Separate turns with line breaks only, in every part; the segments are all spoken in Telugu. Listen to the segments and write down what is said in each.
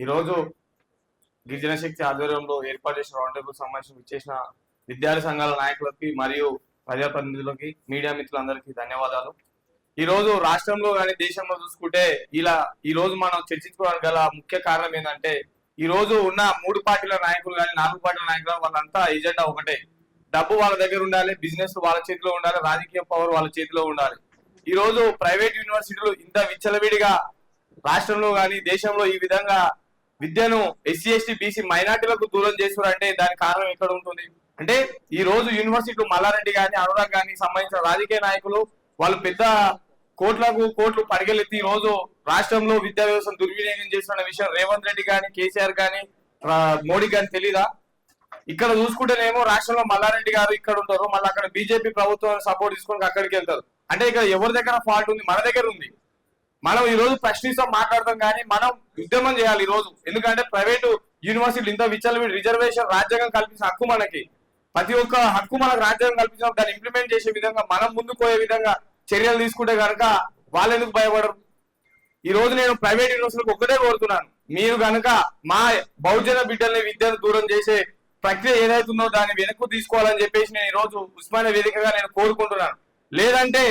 ఈరోజు గిరిజన శక్తి ఆధ్వర్యంలో ఏర్పాటు చేసిన రౌండ్ టేబుల్ సమావేశం ఇచ్చేసిన విద్యార్థి సంఘాల నాయకులకి మరియు ప్రజాప్రతినిధులకి మీడియా మిత్రులందరికీ ధన్యవాదాలు. ఈ రోజు రాష్ట్రంలో కానీ దేశంలో చూసుకుంటే ఈ రోజు మనం చర్చించుకోవడానికి గల ముఖ్య కారణం ఏంటంటే ఈ రోజు ఉన్న 3 పార్టీల నాయకులు కానీ 4 పార్టీల నాయకులు వాళ్ళంతా ఎజెండా ఒకటే. డబ్బు వాళ్ళ దగ్గర ఉండాలి, బిజినెస్ వాళ్ళ చేతిలో ఉండాలి, రాజకీయ పవర్ వాళ్ళ చేతిలో ఉండాలి. ఈ రోజు ప్రైవేట్ యూనివర్సిటీలు ఇంత విచ్చలవిడిగా రాష్ట్రంలో కానీ దేశంలో ఈ విధంగా విద్యను ఎస్సీ ఎస్టీ బీసీ మైనార్టీలకు దూరం చేస్తున్నారంటే దానికి కారణం ఎక్కడ ఉంటుంది అంటే ఈ రోజు యూనివర్సిటీలు మల్లారెడ్డి కానీ అనురాగ్ కానీ సంబంధించిన రాజకీయ నాయకులు వాళ్ళు పెద్ద కోట్లు పడిగెలెత్తి ఈ రోజు రాష్ట్రంలో విద్యా వ్యవస్థను దుర్వినియోగం చేస్తున్న విషయం రేవంత్ రెడ్డి కానీ కేసీఆర్ కానీ మోడీ కానీ తెలీదా? ఇక్కడ చూసుకుంటేనేమో రాష్ట్రంలో మల్లారెడ్డి గారు ఇక్కడ ఉంటారు, మళ్ళీ అక్కడ బీజేపీ ప్రభుత్వం సపోర్ట్ తీసుకొని అక్కడికి వెళ్తారు. అంటే ఇక్కడ ఎవరి దగ్గర ఫాల్ట్ ఉంది? మన దగ్గర ఉంది. మనం ఈ రోజు ప్రశ్నిస్తాం, మాట్లాడతాం, కానీ మనం ఉద్యమం చేయాలి ఈ రోజు. ఎందుకంటే ప్రైవేటు యూనివర్సిటీలు ఇంత విచ్చలవిడి రిజర్వేషన్ రాజ్యాంగం కల్పించిన హక్కు మనకి, ప్రతి ఒక్క హక్కు మనకు రాజ్యాంగం కల్పించిన దాన్ని ఇంప్లిమెంట్ చేసే విధంగా మనం ముందుకు పోయే విధంగా చర్యలు తీసుకుంటే కనుక వాళ్ళు ఎందుకు భయపడరు? ఈ రోజు నేను ప్రైవేట్ యూనివర్సిటీలకు ఒక్కటే కోరుతున్నాను, మీరు కనుక మా బహుజన బిడ్డల్ని విద్యను దూరం చేసే ప్రక్రియ ఏదైతుందో దాన్ని వెనక్కు తీసుకోవాలని చెప్పేసి నేను ఈ రోజు ఉస్మానియా వేదికగా నేను కోరుకుంటున్నాను. లేదంటే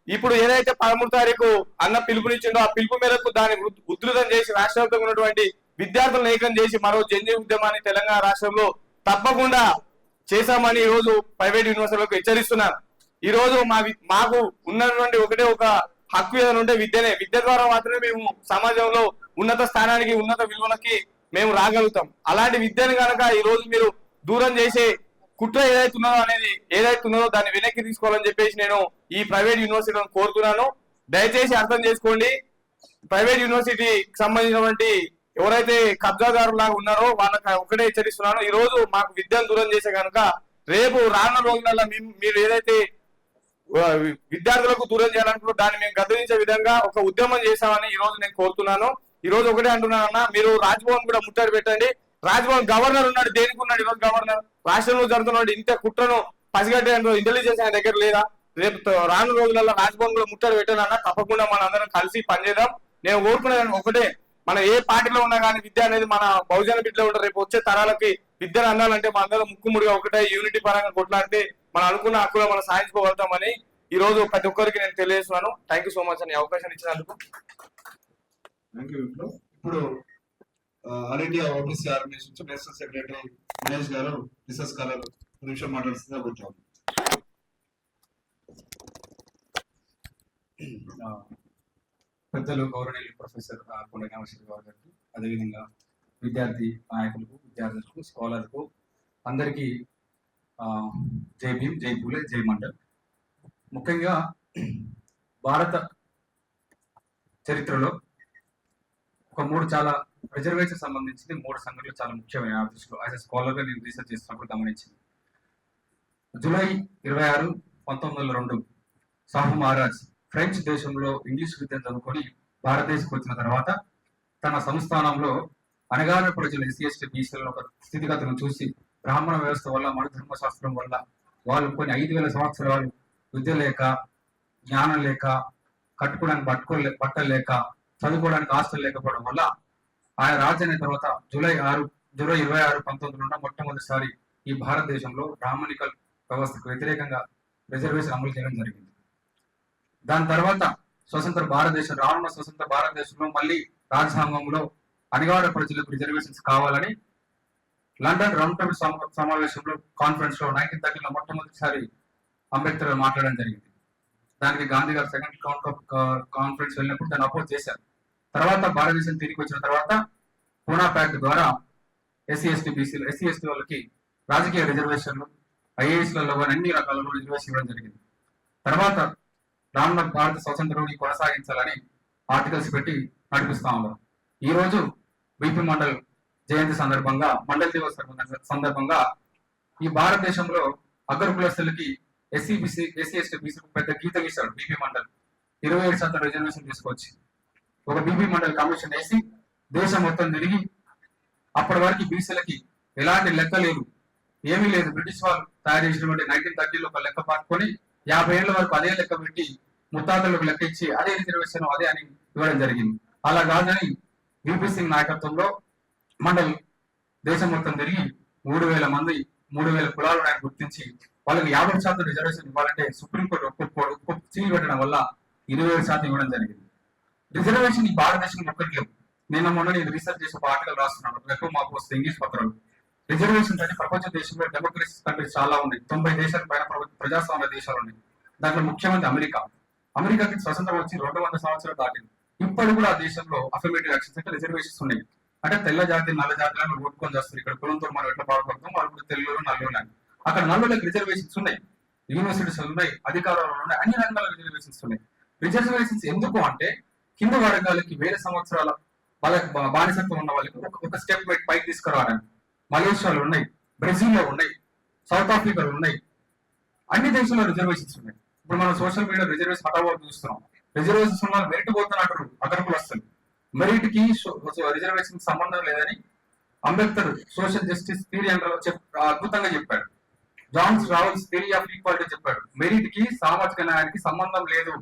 ఇప్పుడు ఏదైతే 13 తారీఖు అన్న పిలుపునిచ్చిందో ఆ పిలుపు మేరకు దాన్ని ఉధృతం చేసి రాష్ట్ర వ్యాప్తంగా ఉన్నటువంటి విద్యార్థులను ఏకం చేసి మరో జన్య ఉద్యమాన్ని తెలంగాణ రాష్ట్రంలో తప్పకుండా చేశామని ఈ రోజు ప్రైవేట్ యూనివర్సిటీలకు హెచ్చరిస్తున్నాను. ఈ రోజు మాకు ఉన్నటువంటి ఒకటే ఒక హక్కు ఏదైనా ఉంటే విద్యనే. విద్య ద్వారా మాత్రమే మేము సమాజంలో ఉన్నత స్థానానికి ఉన్నత విలువలకి మేము రాగలుగుతాం. అలాంటి విద్యను కనుక ఈ రోజు మీరు దూరం చేసే కుట్ర ఏదైతున్నదో దాన్ని వెనక్కి తీసుకోవాలని చెప్పేసి నేను ఈ ప్రైవేట్ యూనివర్సిటీలను కోరుతున్నాను. దయచేసి అర్థం చేసుకోండి. ప్రైవేట్ యూనివర్సిటీకి సంబంధించినటువంటి ఎవరైతే కబ్జాదారులాగా ఉన్నారో వాళ్ళకి ఒకటే హెచ్చరిస్తున్నాను, ఈ రోజు మాకు విద్యను దూరం చేసే కనుక రేపు రానున్న రోజులలో మీరు ఏదైతే విద్యార్థులకు దూరం చేయాలనుకుంటూ దాన్ని మేము గద్దెదించే విధంగా ఒక ఉద్యమం చేశామని ఈ రోజు నేను కోరుతున్నాను. ఈ రోజు ఒకటే అంటున్నానన్నా, మీరు రాజ్భవన్ కూడా ముట్టడి పెట్టండి. రాజ్భవన్ గవర్నర్ ఉన్నాడు, దేనికి ఉన్నాడు ఈ రోజు గవర్నర్? రాష్ట్రంలో జరుగుతున్నాడు ఇంత కుట్రను పసిగట్టే ఇంటెలిజెన్స్ ఆయన దగ్గర లేదా? రేపు రాను రోజులలో రాజ్భవన్ కూడా ముట్టడి పెట్టానన్నా తప్పకుండా మన అందరం కలిసి పనిచేద్దాం. నేను కోరుకునేది ఒకటే, మన ఏ పార్టీలో ఉన్నా కానీ విద్య అనేది మన బహుజన బిడ్డలో ఉంటారు. రేపు వచ్చే తరాలకి విద్యను అందాలంటే మన అందరం ముక్కుముడిగా ఒకటే యూనిటీ పరంగా కొట్లాడితే మనం అనుకున్న హక్కులో మనం సాధించుకోగలుగుతామని ఈ రోజు ప్రతి ఒక్కరికి నేను తెలియజేస్తున్నాను. థ్యాంక్ యూ సో మచ్ అని అవకాశం ఇచ్చినందుకు.
ఇప్పుడు all India OBC organisation national secretary Dinesh గారు రిసెస్ కాలర్ నిమిషం మాట్లాడుతుందా కూర్చోం.
పెద్దలు గౌరవనీయులు ప్రొఫెసర్ కొండ శ్రీ గారికి, అదేవిధంగా విద్యార్థి నాయకులకు, విద్యార్థులకు, స్కాలర్లకు అందరికీ జై భీమ్, జై పూలే, జై మండల్. ముఖ్యంగా భారత చరిత్రలో ఒక 3 చాలా రిజర్వేషన్ సంబంధించింది 3 సంఘటనలు చాలా ముఖ్యమైన దృష్టిలో యాజ్ ఎ స్కాలర్గా నేను రీసెర్చ్ చేస్తున్నప్పుడు గమనించింది. జూలై 26, 1902 సాహు మహారాజ్ ఫ్రెంచ్ దేశంలో ఇంగ్లీష్ విద్యను చదువుకొని భారతదేశంకి వచ్చిన తర్వాత తన సంస్థానంలో అణగారిన ప్రజలు ఎస్సీ ఎస్టీ బీసీల ఒక స్థితిగతులను చూసి బ్రాహ్మణ వ్యవస్థ వల్ల మన ధర్మశాస్త్రం వల్ల వాళ్ళు కొన్ని 5,000 సంవత్సరాలు విద్య లేక, జ్ఞానం లేక, కట్టుకోవడానికి బట్టలు లేక, చదువుకోవడానికి ఆస్తులు లేకపోవడం వల్ల ఆయన రాజైన తర్వాత జూలై 26, 1902 మొట్టమొదటిసారి ఈ భారతదేశంలో బ్రాహ్మణికల్ వ్యవస్థకు వ్యతిరేకంగా రిజర్వేషన్ అమలు చేయడం జరిగింది. దాని తర్వాత రానున్న స్వతంత్ర భారతదేశంలో మళ్ళీ రాజ్యాంగంలో అణగారిన ప్రజలకు రిజర్వేషన్స్ కావాలని లండన్ రౌండ్ టేబుల్ సమావేశంలో కాన్ఫరెన్స్ లో 1930లో మొట్టమొదటిసారి అంబేద్కర్ మాట్లాడడం జరిగింది. దానికి గాంధీ గారు సెకండ్ కాన్ఫరెన్స్ వెళ్ళినప్పుడు దాన్ని అపోజ్ చేశారు. తర్వాత భారతదేశం తిరిగి వచ్చిన తర్వాత పూనా ప్యాక్ట్ ద్వారా ఎస్సీ ఎస్టీ వాళ్ళకి రాజకీయ రిజర్వేషన్లు, ఐఏఎస్లలో అన్ని రకాల రిజర్వేషన్ ఇవ్వడం జరిగింది. తర్వాత రానున్న భారత స్వతంత్రాన్ని కొనసాగించాలని ఆర్టికల్స్ పెట్టి నడిపిస్తా ఉన్నారు. ఈ రోజు బీపీ మండల్ జయంతి సందర్భంగా, మండల్ దివస్ సందర్భంగా ఈ భారతదేశంలో అగ్రకులస్తులకి ఎస్సీ ఎస్టీ బీసీలకు పెద్ద గీత గీశాడు బీపీ మండల్. 27% రిజర్వేషన్ తీసుకొచ్చి ఒక బీపీ మండల్ కమిషన్ వేసి దేశం మొత్తం తిరిగి అప్పటి వరకు బీసీలకి ఎలాంటి లెక్క లేదు, ఏమీ లేదు. బ్రిటిష్ వాళ్ళు తయారు చేసినటువంటి 1930లో ఒక లెక్క పట్టుకొని 50 ఏళ్ల వరకు అదే లెక్క పెట్టి ముత్తాతలకు లెక్క ఇచ్చి అదే రిజర్వేషన్ అదే అని ఇవ్వడం జరిగింది. అలా కాదని వీపీ సింగ్ నాయకత్వంలో మండలి దేశం మొత్తం తిరిగి 3,000 మంది 3,000 కులాలు ఆయన గుర్తించి వాళ్ళకి 50% రిజర్వేషన్ ఇవ్వాలంటే సుప్రీంకోర్టు ఒక్క సీల్ పెట్టడం వల్ల 27% ఇవ్వడం జరిగింది. రిజర్వేషన్ ఈ భారతదేశంలో ఒక్కటి లేవు. నేను రీసెర్చ్ చేసి ఒక ఆర్టికల్ రాస్తున్నాను, ఎక్కువ మాకు వస్తే ఇంగ్లీష్ పత్రాలు. రిజర్వేషన్ అంటే ప్రపంచ దేశంలో డెమోక్రసీ కంట్రీస్ చాలా ఉన్నాయి, 90 దేశాల పైన ప్రజాస్వామ్య దేశాలు ఉన్నాయి. దాంట్లో ముఖ్యమంత్రి అమెరికాకి స్వతంత్రం వచ్చి 200 సంవత్సరాలు దాటింది. ఇప్పుడు కూడా ఆ దేశంలో అఫర్మేటివ్ యాక్షన్స్ అంటే రిజర్వేషన్స్ ఉన్నాయి. అంటే తెల్ల జాతి నల్ల జాతులను ఓటుకొని చేస్తారు. ఇక్కడ కులంతో మనం ఎట్లా బాధపడతాం, వాళ్ళు కూడా తెల్లలో నల్లోనే. అక్కడ నల్లోకి రిజర్వేషన్స్ ఉన్నాయి, యూనివర్సిటీస్ ఉన్నాయి, అధికారాలు ఉన్నాయి, అన్ని రంగాల రిజర్వేషన్స్ ఉన్నాయి. రిజర్వేషన్స్ ఎందుకు అంటే కింద వర్గాలకి 1000 సంవత్సరాల బానిసత్వం ఉన్న వాళ్ళకి ఒక స్టెప్ పైకి తీసుకురావడానికి. మలేషియాలో ఉన్నాయి, బ్రెజిల్లో ఉన్నాయి, సౌత్ ఆఫ్రికాలో ఉన్నాయి, అన్ని దేశాల్లో రిజర్వేషన్స్ ఉన్నాయి. ఇప్పుడు మనం సోషల్ మీడియా రిజర్వేషన్ హఠావో చూస్తున్నాం. రిజర్వేషన్స్ ఉన్న మెరిట్ పోతున్నట్టు అగ్రకులు వస్తుంది. మెరిట్ కి రిజర్వేషన్ సంబంధం లేదని అంబేద్కర్ సోషల్ జస్టిస్ థియరీ అద్భుతంగా చెప్పాడు. జాన్ రావల్స్ థియరీ ఆఫ్ ఈక్వాలిటీ చెప్పాడు. మెరిట్ కి సామాజిక న్యాయానికి సంబంధం లేదు.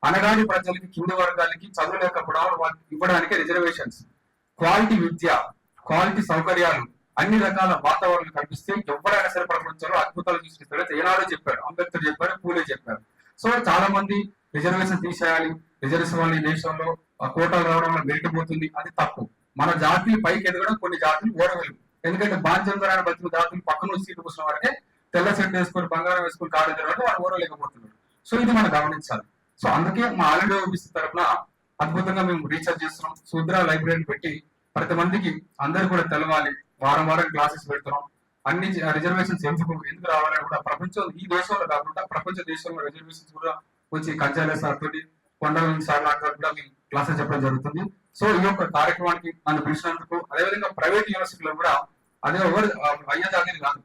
అనగాని ప్రజలకి కింది వర్గాలకి చదువులేకపోవడం ఇవ్వడానికి రిజర్వేషన్స్. క్వాలిటీ విద్య, క్వాలిటీ సౌకర్యాలు, అన్ని రకాల వాతావరణం కల్పిస్తే ఎవరైనా సరే ప్రపంచంలో అద్భుతాలు సృష్టిస్తాడు. ఏనాడో చెప్పాడు, అంబేద్కర్ చెప్పాడు, పూలే చెప్పాడు. సో చాలా మంది రిజర్వేషన్ తీసేయాలి, రిజర్వేషన్ వల్ల ఈ దేశంలో కోటాలు రావడం వల్ల మెరిట్ పోతుంది, అది తప్పు. మన జాతులు పైకి ఎదగడం కొన్ని జాతులు ఓడగలవు. ఎందుకంటే బాధ్యంతరాన్ని బతికిన జాతులు పక్కన సీటు కూర్చున్న వాడికే తెల్ల సెట్ వేసుకొని బంగారం వేసుకొని కాడు తిరగడం వాళ్ళు ఓడలేకపోతున్నారు. సో ఇది మనం గమనించాలి. సో అందుకే మా ఆల్రెడీ ఓబీసీ తరఫున అద్భుతంగా మేము రీసెర్చ్ చేస్తున్నాం. శూద్ర లైబ్రరీని పెట్టి ప్రతి మందికి అందరు కూడా తెలవాలి, వారం క్లాసెస్ పెడుతున్నాం. అన్ని రిజర్వేషన్స్ ఎందుకు రావాలని కూడా ప్రపంచం ఈ దేశంలో కాకుండా ప్రపంచ దేశంలో రిజర్వేషన్స్ కూడా వచ్చి కంచాల సార్ తోటి కొండల సార్ కూడా మేము క్లాసెస్ చెప్పడం జరుగుతుంది. సో ఈ యొక్క కార్యక్రమానికి నన్ను పిలిచినందుకు, అదేవిధంగా ప్రైవేట్ యూనివర్సిటీలో కూడా అదే ఎవరు అయ్యేదానికి కాదు,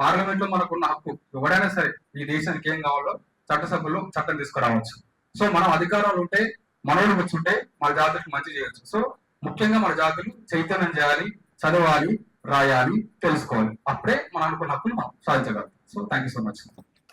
పార్లమెంట్ లో మనకున్న హక్కు ఎవరైనా సరే ఈ దేశానికి ఏం కావాలో చట్టసభలో చట్టం తీసుకురావచ్చు. సో మనం అధికారాలు ఉంటే మనోళ్ళు వచ్చుంటే మన జాతులకు మంచి చేయొచ్చు. సో ముఖ్యంగా మన జాతులు చైతన్యం చేయాలి, చదవాలి, రాయాలి, తెలుసుకోవాలి. అప్పుడే మనం అనుకున్న హక్కులు మనం సాధించగలం. So thank you so much.